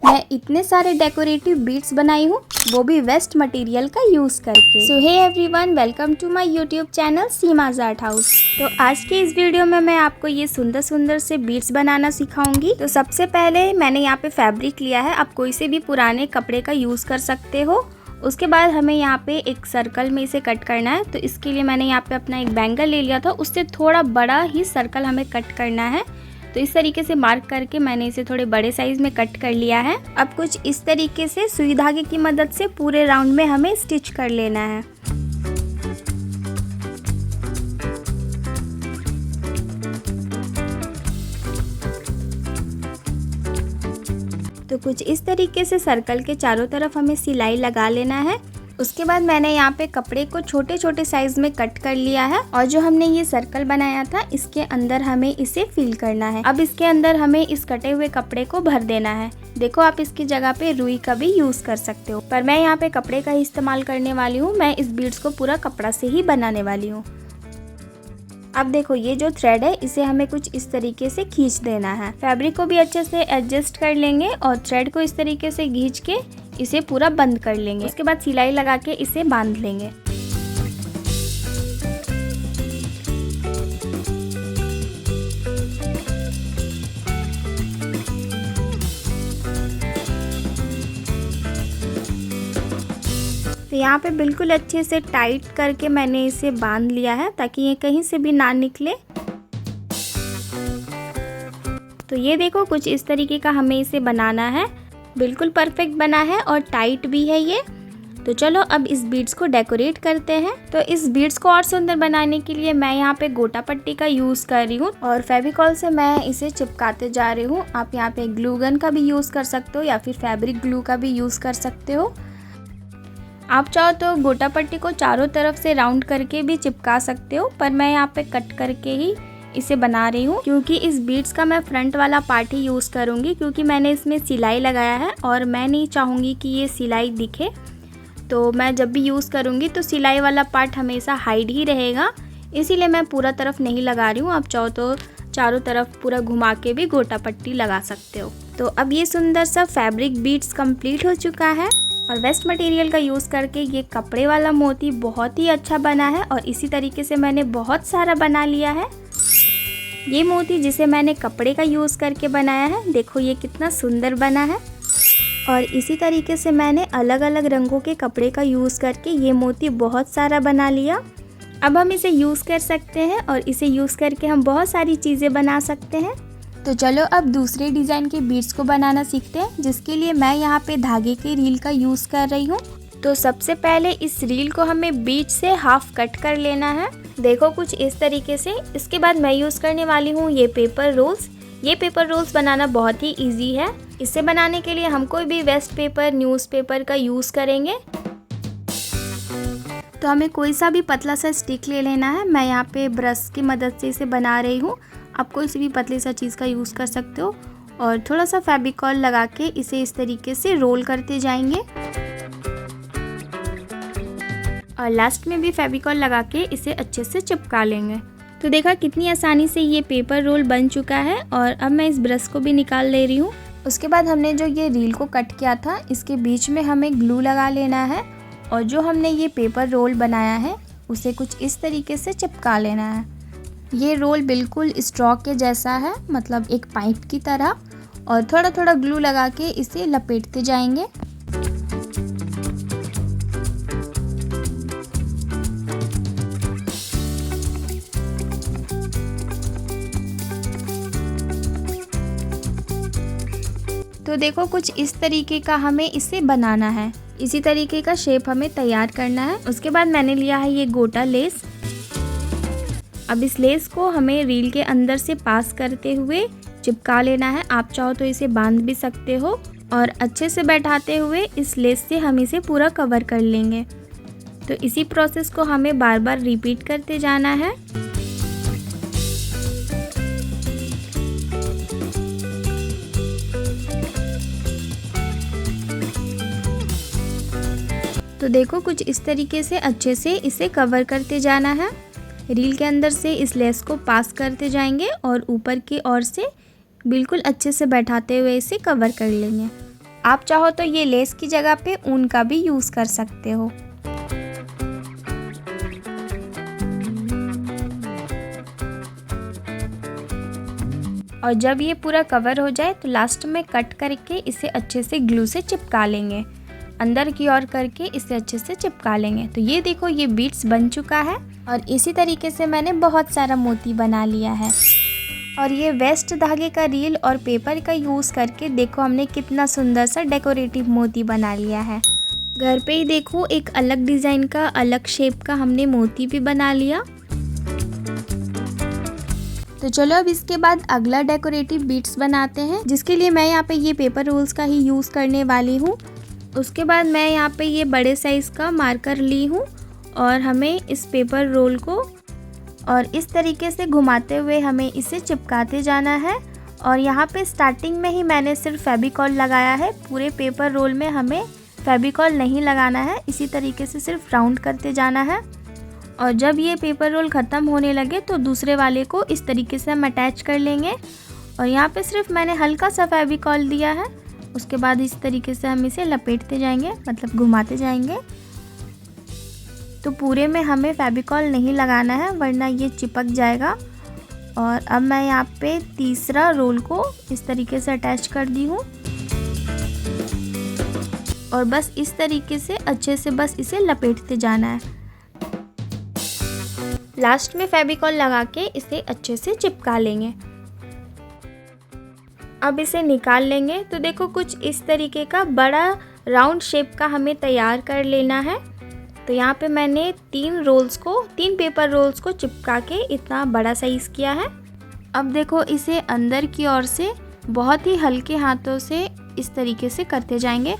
मैं इतने सारे डेकोरेटिव बीड्स बनाई हूँ, वो भी वेस्ट मटेरियल का यूज करके। So hey everyone, welcome to my YouTube channel Seema's art house. तो आज के इस वीडियो में मैं आपको ये सुंदर सुंदर से बीड्स बनाना सिखाऊंगी। तो सबसे पहले मैंने यहाँ पे फैब्रिक लिया है, आप कोई से भी पुराने कपड़े का यूज कर सकते हो। उसके बाद हमें यहाँ पे एक सर्कल में इसे कट करना है। तो इसके लिए मैंने यहाँ पे अपना एक बैंगल ले लिया था, उससे थोड़ा बड़ा ही सर्कल हमें कट करना है। तो इस तरीके से मार्क करके मैंने इसे थोड़े बड़े साइज में कट कर लिया है। अब कुछ इस तरीके से सुई धागे की मदद से पूरे राउंड में हमें स्टिच कर लेना है। तो कुछ इस तरीके से सर्कल के चारों तरफ हमें सिलाई लगा लेना है। उसके बाद मैंने यहाँ पे कपड़े को छोटे छोटे साइज में कट कर लिया है और जो हमने ये सर्कल बनाया था इसके अंदर हमें इसे फिल करना है। अब इसके अंदर हमें इस कटे हुए कपड़े को भर देना है। देखो, आप इसकी जगह पे रुई का भी यूज कर सकते हो, पर मैं यहाँ पे कपड़े का ही इस्तेमाल करने वाली हूँ। मैं इस बीड्स को पूरा कपड़ा से ही बनाने वाली हूँ। अब देखो, ये जो थ्रेड है इसे हमें कुछ इस तरीके से खींच देना है। फैब्रिक को भी अच्छे से एडजस्ट कर लेंगे और थ्रेड को इस तरीके से खींच के इसे पूरा बंद कर लेंगे। उसके बाद सिलाई लगा के इसे बांध लेंगे। तो यहाँ पे बिल्कुल अच्छे से टाइट करके मैंने इसे बांध लिया है ताकि ये कहीं से भी ना निकले। तो ये देखो, कुछ इस तरीके का हमें इसे बनाना है। बिल्कुल परफेक्ट बना है और टाइट भी है ये। तो चलो अब इस बीड्स को डेकोरेट करते हैं। तो इस बीड्स को और सुंदर बनाने के लिए मैं यहाँ पे गोटा पट्टी का यूज कर रही हूँ और फेविकॉल से मैं इसे चिपकाते जा रही हूँ। आप यहाँ पे ग्लू गन का भी यूज कर सकते हो या फिर फैब्रिक ग्लू का भी यूज कर सकते हो। आप चाहो तो गोटा पट्टी को चारों तरफ से राउंड करके भी चिपका सकते हो, पर मैं यहाँ पे कट करके ही इसे बना रही हूँ क्योंकि इस बीड्स का मैं फ्रंट वाला पार्ट ही यूज़ करूँगी, क्योंकि मैंने इसमें सिलाई लगाया है और मैं नहीं चाहूँगी कि ये सिलाई दिखे। तो मैं जब भी यूज़ करूँगी तो सिलाई वाला पार्ट हमेशा हाइड ही रहेगा, इसीलिए मैं पूरा तरफ नहीं लगा रही हूँ। आप चाहो तो चारों तरफ पूरा घुमा के भी गोटा पट्टी लगा सकते हो। तो अब ये सुंदर सा फैब्रिक बीड्स कंप्लीट हो चुका है और वेस्ट मटेरियल का यूज़ करके ये कपड़े वाला मोती बहुत ही अच्छा बना है और इसी तरीके से मैंने बहुत सारा बना लिया है। ये मोती जिसे मैंने कपड़े का यूज़ करके बनाया है, देखो ये कितना सुंदर बना है। और इसी तरीके से मैंने अलग अलग रंगों के कपड़े का यूज़ करके ये मोती बहुत सारा बना लिया। अब हम इसे यूज़ कर सकते हैं और इसे यूज़ करके हम बहुत सारी चीज़ें बना सकते हैं। तो चलो अब दूसरे डिज़ाइन के बीड्स को बनाना सीखते हैं, जिसके लिए मैं यहाँ पे धागे के रील का यूज़ कर रही हूँ। तो सबसे पहले इस रील को हमें बीच से हाफ कट कर लेना है। देखो, कुछ इस तरीके से। इसके बाद मैं यूज़ करने वाली हूँ ये पेपर रोल्स। ये पेपर रोल्स बनाना बहुत ही इजी है। इसे बनाने के लिए हम कोई भी वेस्ट पेपर, न्यूज़पेपर का यूज़ करेंगे। तो हमें कोई सा भी पतला सा स्टिक ले लेना है। मैं यहाँ पे ब्रश की मदद से इसे बना रही हूँ। आप कोई सी भी पतली सा चीज़ का यूज़ कर सकते हो और थोड़ा सा फेविकॉल लगा के इसे इस तरीके से रोल करते जाएंगे और लास्ट में भी फेविकॉल लगा के इसे अच्छे से चिपका लेंगे। तो देखा कितनी आसानी से ये पेपर रोल बन चुका है और अब मैं इस ब्रश को भी निकाल ले रही हूँ। उसके बाद हमने जो ये रील को कट किया था, इसके बीच में हमें ग्लू लगा लेना है और जो हमने ये पेपर रोल बनाया है उसे कुछ इस तरीके से चिपका लेना है। ये रोल बिल्कुल स्ट्रॉ के जैसा है, मतलब एक पाइप की तरह, और थोड़ा थोड़ा ग्लू लगा के इसे लपेटते जाएंगे। तो देखो, कुछ इस तरीके का हमें इसे बनाना है। इसी तरीके का शेप हमें तैयार करना है। उसके बाद मैंने लिया है ये गोटा लेस। अब इस लेस को हमें रील के अंदर से पास करते हुए चिपका लेना है। आप चाहो तो इसे बांध भी सकते हो और अच्छे से बैठाते हुए इस लेस से हम इसे पूरा कवर कर लेंगे। तो इसी प्रोसेस को हमें बार बार रिपीट करते जाना है। तो देखो, कुछ इस तरीके से अच्छे से इसे कवर करते जाना है। रील के अंदर से इस लेस को पास करते जाएंगे और ऊपर की ओर से बिल्कुल अच्छे से बैठाते हुए इसे कवर कर लेंगे। आप चाहो तो ये लेस की जगह पे ऊन का भी यूज़ कर सकते हो। और जब ये पूरा कवर हो जाए तो लास्ट में कट करके इसे अच्छे से ग्लू से चिपका लेंगे, अंदर की ओर करके इसे अच्छे से चिपका लेंगे। तो ये देखो ये बीड्स बन चुका है और इसी तरीके से मैंने बहुत सारा मोती बना लिया है। और ये वेस्ट धागे का रील और पेपर का यूज़ करके देखो हमने कितना सुंदर सा डेकोरेटिव मोती बना लिया है। घर पे ही देखो एक अलग डिज़ाइन का, अलग शेप का हमने मोती भी बना लिया। तो चलो अब इसके बाद अगला डेकोरेटिव बीड्स बनाते हैं, जिसके लिए मैं यहाँ पे ये पेपर रोल्स का ही यूज़ करने वाली हूँ। उसके बाद मैं यहाँ पे ये बड़े साइज़ का मार्कर ली हूँ और हमें इस पेपर रोल को और इस तरीके से घुमाते हुए हमें इसे चिपकाते जाना है। और यहाँ पे स्टार्टिंग में ही मैंने सिर्फ फेविकॉल लगाया है, पूरे पेपर रोल में हमें फेविकॉल नहीं लगाना है। इसी तरीके से सिर्फ राउंड करते जाना है और जब ये पेपर रोल ख़त्म होने लगे तो दूसरे वाले को इस तरीके से हम अटैच कर लेंगे। और यहाँ पे सिर्फ मैंने हल्का सा फेविकॉल दिया है। उसके बाद इस तरीके से हम इसे लपेटते जाएंगे, मतलब घुमाते जाएंगे। तो पूरे में हमें फेविकॉल नहीं लगाना है वरना ये चिपक जाएगा। और अब मैं यहाँ पे तीसरा रोल को इस तरीके से अटैच कर दी हूँ और बस इस तरीके से अच्छे से बस इसे लपेटते जाना है। लास्ट में फेविकॉल लगा के इसे अच्छे से चिपका लेंगे। अब इसे निकाल लेंगे तो देखो कुछ इस तरीके का बड़ा राउंड शेप का हमें तैयार कर लेना है। तो यहाँ पे मैंने 3 पेपर रोल्स को चिपका के इतना बड़ा साइज़ किया है। अब देखो इसे अंदर की ओर से बहुत ही हल्के हाथों से इस तरीके से करते जाएंगे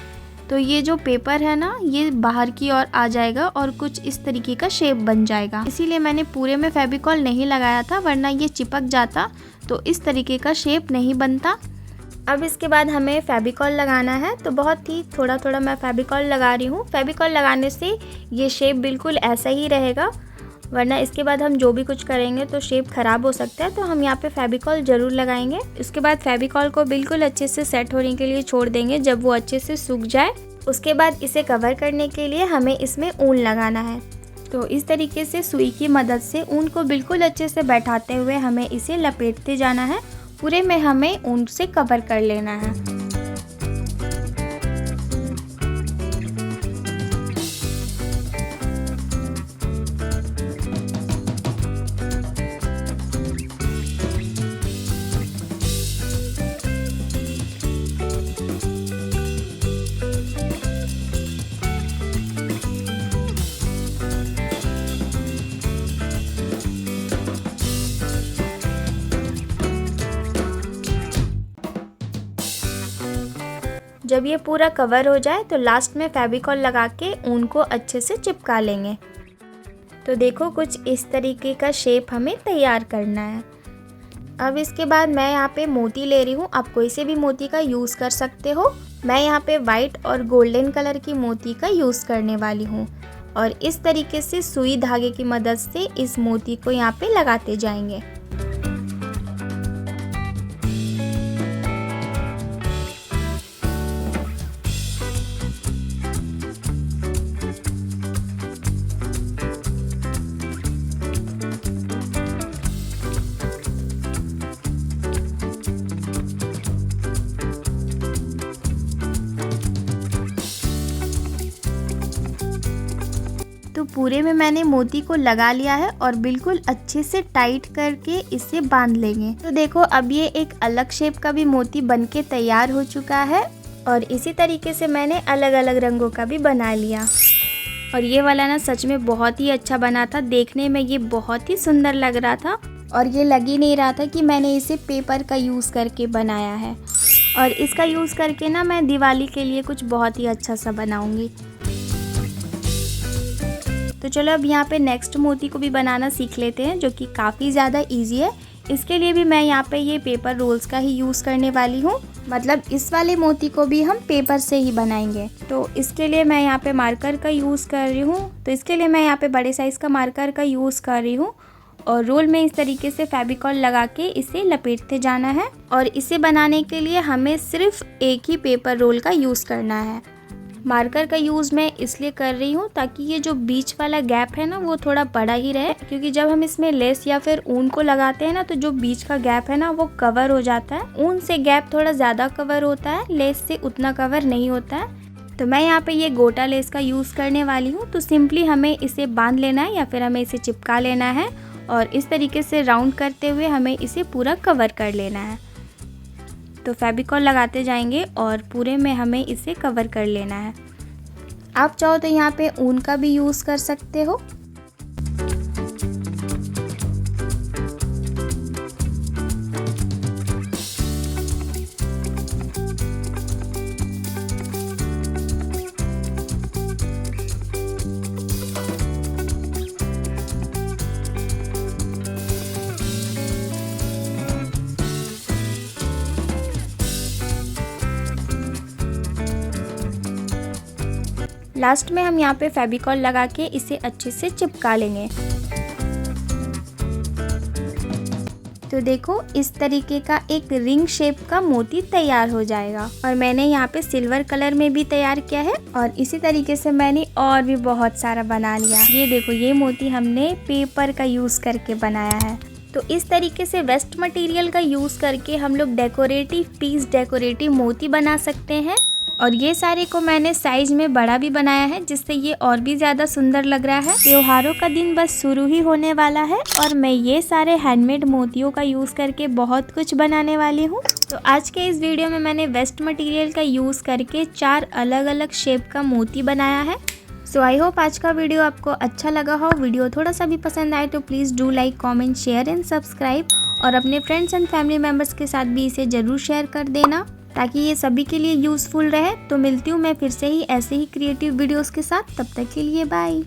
तो ये जो पेपर है ना ये बाहर की ओर आ जाएगा और कुछ इस तरीके का शेप बन जाएगा। इसीलिए मैंने पूरे में फेविकॉल नहीं लगाया था वरना ये चिपक जाता तो इस तरीके का शेप नहीं बनता। अब इसके बाद हमें फेविकॉल लगाना है तो बहुत ही थोड़ा थोड़ा मैं फेविकॉल लगा रही हूँ। फेविकॉल लगाने से ये शेप बिल्कुल ऐसा ही रहेगा, वरना इसके बाद हम जो भी कुछ करेंगे तो शेप ख़राब हो सकता है। तो हम यहाँ पे फेविकॉल ज़रूर लगाएंगे। इसके बाद फेविकॉल को बिल्कुल अच्छे से सेट होने के लिए छोड़ देंगे। जब वो अच्छे से सूख जाए उसके बाद इसे कवर करने के लिए हमें इसमें ऊन लगाना है। तो इस तरीके से सुई की मदद से ऊन को बिल्कुल अच्छे से बैठाते हुए हमें इसे लपेटते जाना है। पूरे में हमें ऊन से कवर कर लेना है। जब ये पूरा कवर हो जाए तो लास्ट में फेविकॉल लगा के ऊन को अच्छे से चिपका लेंगे। तो देखो कुछ इस तरीके का शेप हमें तैयार करना है। अब इसके बाद मैं यहाँ पे मोती ले रही हूँ, आप कोई से भी मोती का यूज़ कर सकते हो। मैं यहाँ पे वाइट और गोल्डन कलर की मोती का यूज़ करने वाली हूँ और इस तरीके से सुई धागे की मदद से इस मोती को यहाँ पे लगाते जाएंगे। तो पूरे में मैंने मोती को लगा लिया है और बिल्कुल अच्छे से टाइट करके इसे बांध लेंगे। तो देखो अब ये एक अलग शेप का भी मोती बनके तैयार हो चुका है और इसी तरीके से मैंने अलग अलग रंगों का भी बना लिया। और ये वाला ना सच में बहुत ही अच्छा बना था, देखने में ये बहुत ही सुंदर लग रहा था और ये लग ही नहीं रहा था कि मैंने इसे पेपर का यूज़ करके बनाया है। और इसका यूज़ करके ना मैं दिवाली के लिए कुछ बहुत ही अच्छा सा बनाऊंगी। तो चलो अब यहाँ पे नेक्स्ट मोती को भी बनाना सीख लेते हैं, जो कि काफ़ी ज़्यादा इजी है। इसके लिए भी मैं यहाँ पे ये पेपर रोल्स का ही यूज़ करने वाली हूँ, मतलब इस वाले मोती को भी हम पेपर से ही बनाएंगे। तो इसके लिए मैं यहाँ पे मार्कर का यूज़ कर रही हूँ। तो इसके लिए मैं यहाँ पे बड़े साइज़ का मार्कर का यूज़ कर रही हूँ और रोल में इस तरीके से फेविकॉल लगा के इसे लपेटते जाना है। और इसे बनाने के लिए हमें सिर्फ एक ही पेपर रोल का यूज़ करना है। मार्कर का यूज़ मैं इसलिए कर रही हूँ ताकि ये जो बीच वाला गैप है ना वो थोड़ा बड़ा ही रहे, क्योंकि जब हम इसमें लेस या फिर ऊन को लगाते हैं ना तो जो बीच का गैप है ना वो कवर हो जाता है। ऊन से गैप थोड़ा ज़्यादा कवर होता है, लेस से उतना कवर नहीं होता है। तो मैं यहाँ पे ये गोटा लेस का यूज़ करने वाली हूँ। तो सिंपली हमें इसे बांध लेना है या फिर हमें इसे चिपका लेना है और इस तरीके से राउंड करते हुए हमें इसे पूरा कवर कर लेना है। तो फेविकॉल लगाते जाएंगे और पूरे में हमें इसे कवर कर लेना है। आप चाहो तो यहाँ पे ऊन का भी यूज़ कर सकते हो। लास्ट में हम यहाँ पे फेविकॉल लगा के इसे अच्छे से चिपका लेंगे। तो देखो इस तरीके का एक रिंग शेप का मोती तैयार हो जाएगा। और मैंने यहाँ पे सिल्वर कलर में भी तैयार किया है और इसी तरीके से मैंने और भी बहुत सारा बना लिया। ये देखो ये मोती हमने पेपर का यूज़ करके बनाया है। तो इस तरीके से वेस्ट मटेरियल का यूज़ करके हम लोग डेकोरेटिव पीस, डेकोरेटिव मोती बना सकते हैं। और ये सारे को मैंने साइज में बड़ा भी बनाया है जिससे ये और भी ज़्यादा सुंदर लग रहा है। त्योहारों का दिन बस शुरू ही होने वाला है और मैं ये सारे हैंडमेड मोतियों का यूज़ करके बहुत कुछ बनाने वाली हूँ। तो आज के इस वीडियो में मैंने वेस्ट मटेरियल का यूज़ करके 4 अलग अलग शेप का मोती बनाया है। सो आई होप आज का वीडियो आपको अच्छा लगा हो। वीडियो थोड़ा सा भी पसंद आए तो please do like, comment, share and subscribe. और अपने फ्रेंड्स एंड फैमिली मेम्बर्स के साथ भी इसे ज़रूर शेयर कर देना ताकि ये सभी के लिए यूज़फुल रहे। तो मिलती हूँ मैं फिर से ही ऐसे ही क्रिएटिव वीडियोस के साथ। तब तक के लिए बाय।